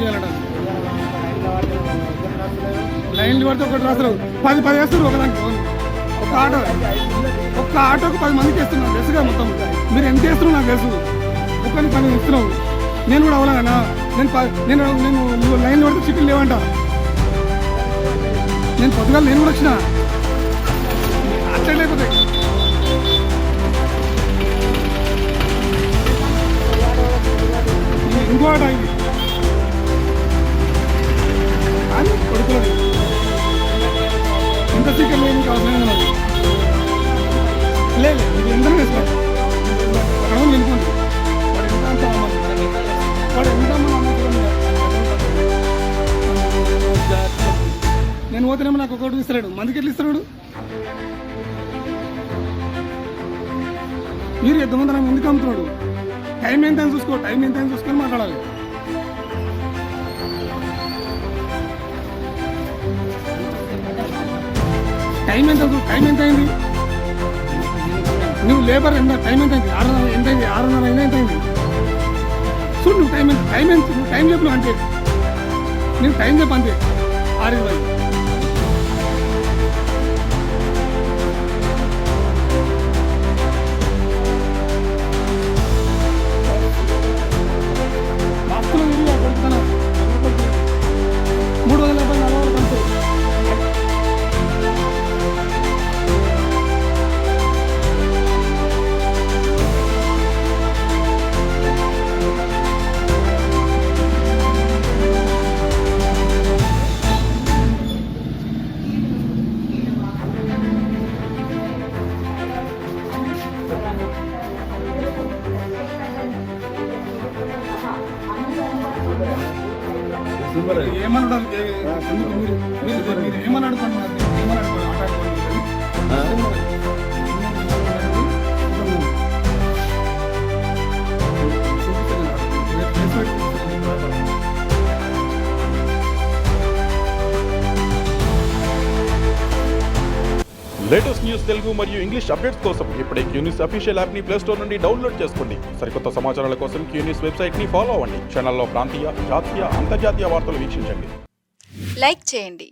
వెళ్ళడం. లైన్లు పడితే ఒకటి రాస్తారు, 10 వేస్తారు ఒకదానికి. ఒక్క ఆటోకు 10 మందికి వేస్తున్నాను తెలుసుగా. మొత్తం మీరు ఎంత వేస్తున్నావు నాకు తెలుసు. ఒక్కరికి 10 ఇస్తున్నావు. నేను కూడా అవ్వలేనా? నేను నువ్వు లైన్లు పడితే చికెన్ లేవంట. నేను పొద్దుగా నేను కూడా వచ్చిన అట్లా లేకపోతే ఇంకో ఆట ఇది కానీ కొడుకులది ఎంత చికెన్ లేదు ఇంకా అవసరం ఉన్నది. లేదు ఇది ఎంత వేసుకోండి వెళ్ళిపోండి. వాడు ఎంత నేను పోతేనేమో నాకు ఒకటి ఇస్తాడు, మందికి ఎట్లా ఇస్తున్నాడు? మీరు ఎంతమంది నాకు ఎందుకు అమ్ముతున్నాడు? టైం ఎంత చూసుకో, టైం ఎంత చూసుకొని మాట్లాడాలి. టైం ఎంత అయింది? నువ్వు లేబర్ ఎంత టైం ఎంత అయింది? 6:30 ఎంత అయింది? 6:30 ఎంత అయింది? చూడు నువ్వు టైం నువ్వు టైం చెప్పు నువ్వు అంతే. నేను టైం చెప్పు అంతే. 6:20. మాస్కులు 350 కంటే ఏమన్నా ఏమని అడుగుతున్నారు? లేటెస్ట్ న్యూస్ తెలుగు మరియు ఇంగ్లీష్ అప్డేట్స్ కోసం ఇప్పుడే క్యూన్యూస్ అఫీషియల్ యాప్ ని ప్లే స్టోర్ నుండి డౌన్లోడ్ చేసుకోండి. సరికొత్త సమాచారాల కోసం క్యూన్యూస్ వెబ్సైట్ ని ఫాలో అవ్వండి. ఛానల్లో ప్రాంతీయ, జాతీయ, అంతర్జాతీయ వార్తలు వీక్షించండి. లైక్ చేయండి.